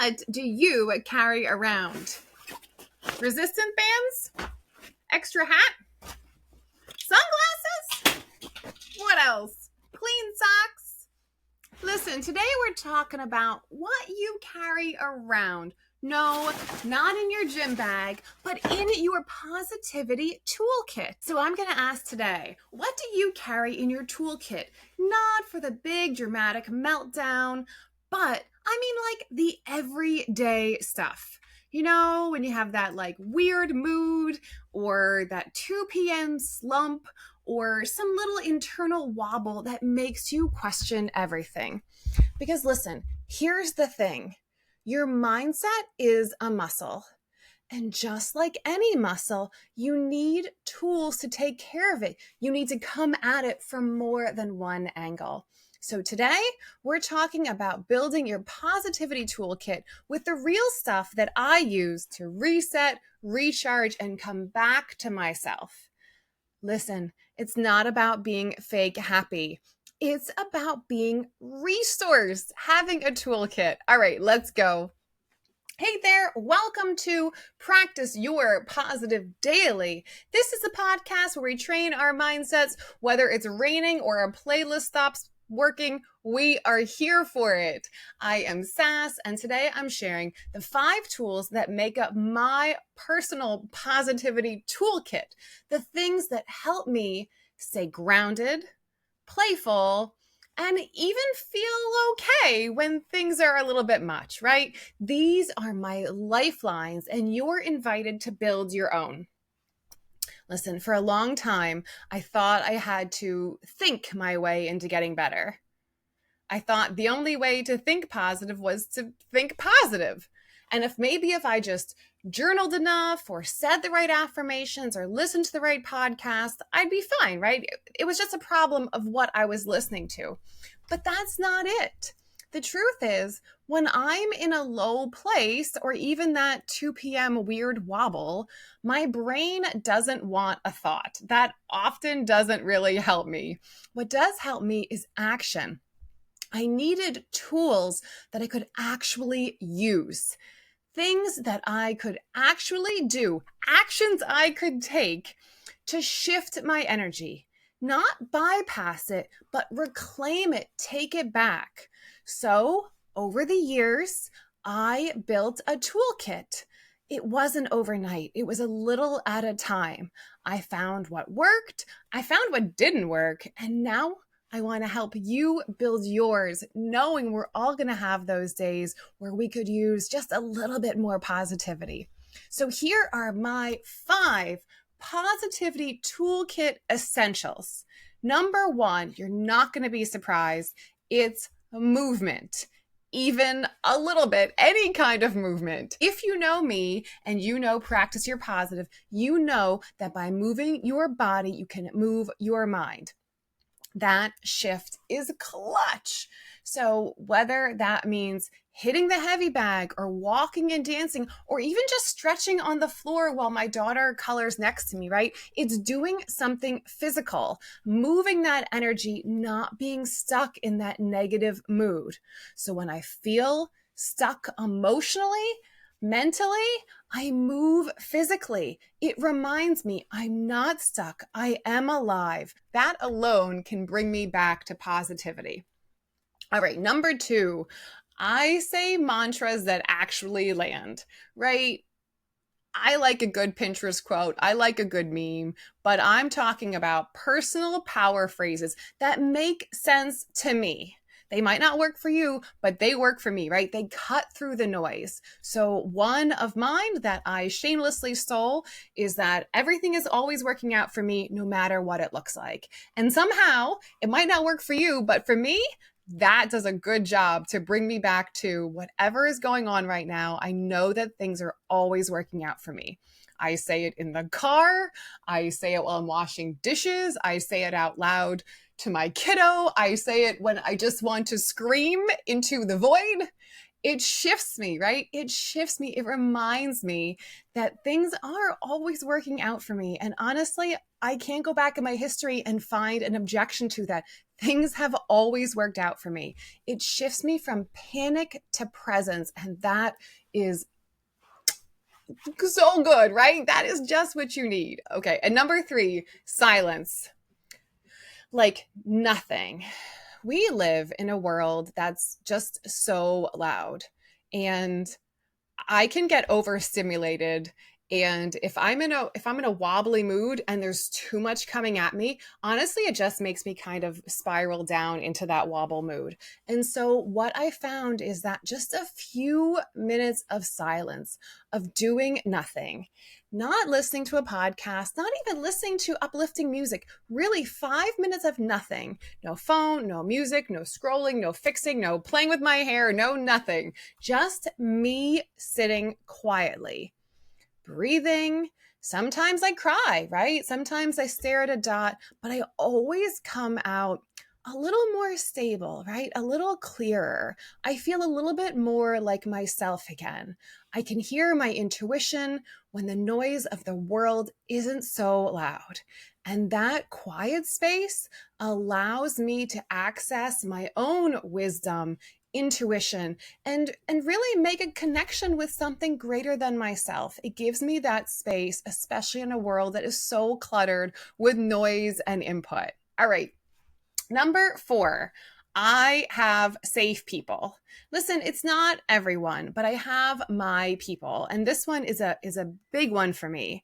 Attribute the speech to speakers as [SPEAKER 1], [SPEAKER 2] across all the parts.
[SPEAKER 1] What do you carry around? Resistant bands? Extra hat? Sunglasses? What else? Clean socks? Listen, today we're talking about what you carry around. No, not in your gym bag, but in your positivity toolkit. So I'm going to ask today, what do you carry in your toolkit? Not for the big dramatic meltdown, but I mean like the everyday stuff. You know, when you have that like weird mood or that 2 p.m. slump or some little internal wobble that makes you question everything. Because listen, here's the thing. Your mindset is a muscle. And just like any muscle, you need tools to take care of it. You need to come at it from more than one angle. So today, we're talking about building your positivity toolkit with the real stuff that I use to reset, recharge, and come back to myself. Listen, it's not about being fake happy. It's about being resourced, having a toolkit. All right, let's go. Hey there, welcome to Practice Your Positive Daily. This is a podcast where we train our mindsets, whether it's raining or a playlist stops working, we are here for it. I am Sass, and today I'm sharing the 5 tools that make up my personal positivity toolkit, the things that help me stay grounded, playful, and even feel okay when things are a little bit much, right? These are my lifelines, and you're invited to build your own. Listen, for a long time, I thought I had to think my way into getting better. I thought the only way to think positive was to think positive. And if I just journaled enough or said the right affirmations or listened to the right podcast, I'd be fine, right? It was just a problem of what I was listening to. But that's not it. The truth is, when I'm in a low place or even that 2 p.m. weird wobble, my brain doesn't want a thought. That often doesn't really help me. What does help me is action. I needed tools that I could actually use. Things that I could actually do, actions I could take to shift my energy, not bypass it, but reclaim it, take it back. So over the years, I built a toolkit. It wasn't overnight. It was a little at a time. I found what worked. I found what didn't work. And now I want to help you build yours, knowing we're all going to have those days where we could use just a little bit more positivity. So here are my 5 positivity toolkit essentials. Number 1, you're not going to be surprised. It's movement. Even a little bit, any kind of movement. If you know me and you know Practice Your Positive, you know that by moving your body, you can move your mind. That shift is clutch. So whether that means hitting the heavy bag or walking and dancing or even just stretching on the floor while my daughter colors next to me, right? It's doing something physical, moving that energy, not being stuck in that negative mood. So when I feel stuck emotionally, mentally, I move physically. It reminds me I'm not stuck. I am alive. That alone can bring me back to positivity. All right, number 2, I say mantras that actually land, right? I like a good Pinterest quote. I like a good meme, but I'm talking about personal power phrases that make sense to me. They might not work for you, but they work for me, right? They cut through the noise. So one of mine that I shamelessly stole is that everything is always working out for me, no matter what it looks like. And somehow it might not work for you, but for me, that does a good job to bring me back to whatever is going on right now. I know that things are always working out for me. I say it in the car. I say it while I'm washing dishes. I say it out loud to my kiddo. I say it when I just want to scream into the void. It shifts me, right? It shifts me. It reminds me that things are always working out for me. And honestly, I can't go back in my history and find an objection to that. things have always worked out for me. It shifts me from panic to presence, and that is so good, right? That is just what you need. Okay, and number 3, silence. Like nothing. We live in a world that's just so loud, and I can get overstimulated. And if I'm in a wobbly mood and there's too much coming at me, honestly, it just makes me kind of spiral down into that wobble mood. And so what I found is that just a few minutes of silence, of doing nothing, not listening to a podcast, not even listening to uplifting music, really 5 minutes of nothing. No phone, no music, no scrolling, no fixing, no playing with my hair, no nothing. Just me sitting quietly, breathing. Sometimes I cry, right? Sometimes I stare at a dot, but I always come out a little more stable, right? A little clearer. I feel a little bit more like myself again. I can hear my intuition when the noise of the world isn't so loud. And that quiet space allows me to access my own wisdom, intuition, and really make a connection with something greater than myself. It gives me that space, especially in a world that is so cluttered with noise and input. All right. Number 4, I have safe people. Listen, it's not everyone, but I have my people. And this one is a big one for me,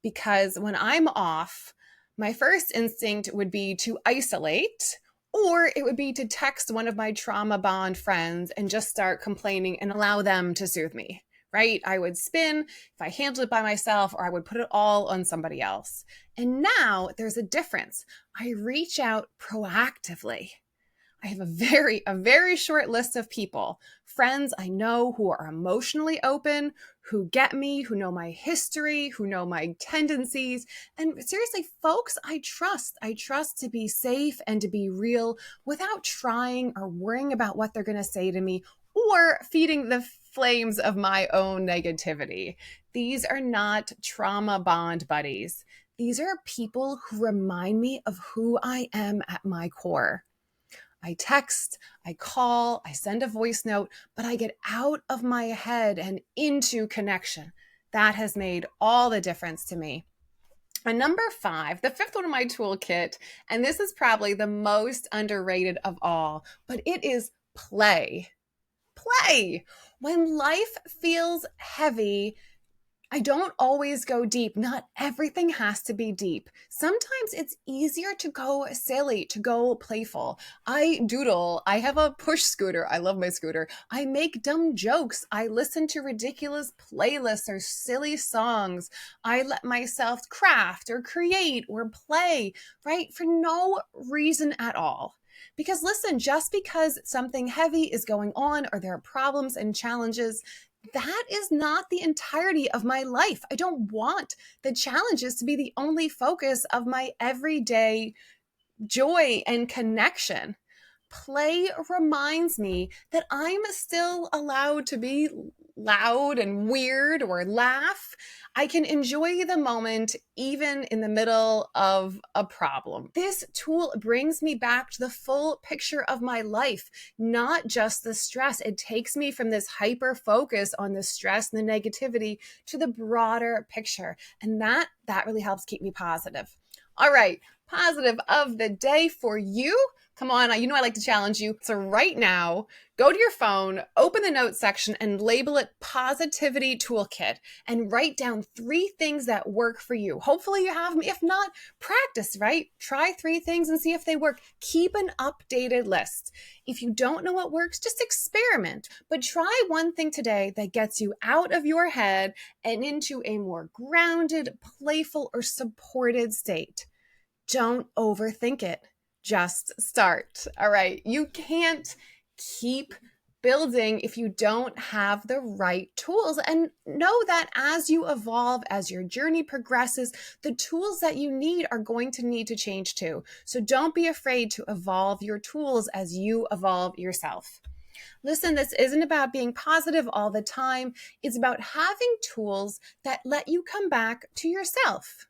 [SPEAKER 1] because when I'm off, my first instinct would be to isolate, or it would be to text one of my trauma bond friends and just start complaining and allow them to soothe me, right? I would spin if I handled it by myself, or I would put it all on somebody else. And now there's a difference. I reach out proactively. I have a very short list of people, friends I know who are emotionally open, who get me, who know my history, who know my tendencies. And seriously, folks, I trust. I trust to be safe and to be real without trying or worrying about what they're going to say to me or feeding the flames of my own negativity. These are not trauma bond buddies. These are people who remind me of who I am at my core. I text, I call, I send a voice note, but I get out of my head and into connection. That has made all the difference to me. And number 5, the 5th one in my toolkit, and this is probably the most underrated of all, but it is play. Play. When life feels heavy, I don't always go deep. Not everything has to be deep. Sometimes it's easier to go silly, to go playful. I doodle. I have a push scooter. I love my scooter. I make dumb jokes. I listen to ridiculous playlists or silly songs. I let myself craft or create or play, right? For no reason at all. Because listen, just because something heavy is going on or there are problems and challenges, that is not the entirety of my life. I don't want the challenges to be the only focus of my everyday joy and connection. Play reminds me that I'm still allowed to be loud and weird or laugh. I can enjoy the moment even in the middle of a problem. This tool brings me back to the full picture of my life, not just the stress. It takes me from this hyper focus on the stress and the negativity to the broader picture. And that really helps keep me positive. All right, positive of the day for you. Come on, you know I like to challenge you. So right now, go to your phone, open the notes section and label it Positivity Toolkit and write down 3 things that work for you. Hopefully you have them. If not, practice, right? Try 3 things and see if they work. Keep an updated list. If you don't know what works, just experiment. But try one thing today that gets you out of your head and into a more grounded, playful, or supported state. Don't overthink it. Just start. All right. You can't keep building if you don't have the right tools. And know that as you evolve, as your journey progresses, the tools that you need are going to need to change too. So don't be afraid to evolve your tools as you evolve yourself. Listen, this isn't about being positive all the time. It's about having tools that let you come back to yourself.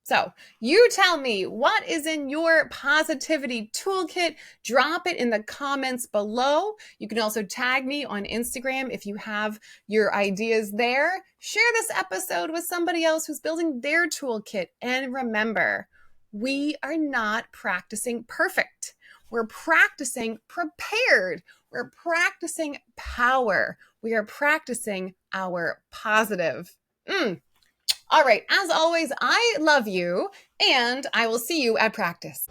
[SPEAKER 1] So you tell me, what is in your positivity toolkit? Drop it in the comments below. You can also tag me on Instagram if you have your ideas there. Share this episode with somebody else who's building their toolkit. And remember, we are not practicing perfect. We're practicing prepared. We're practicing power. We are practicing our positive. All right, as always, I love you, and I will see you at practice.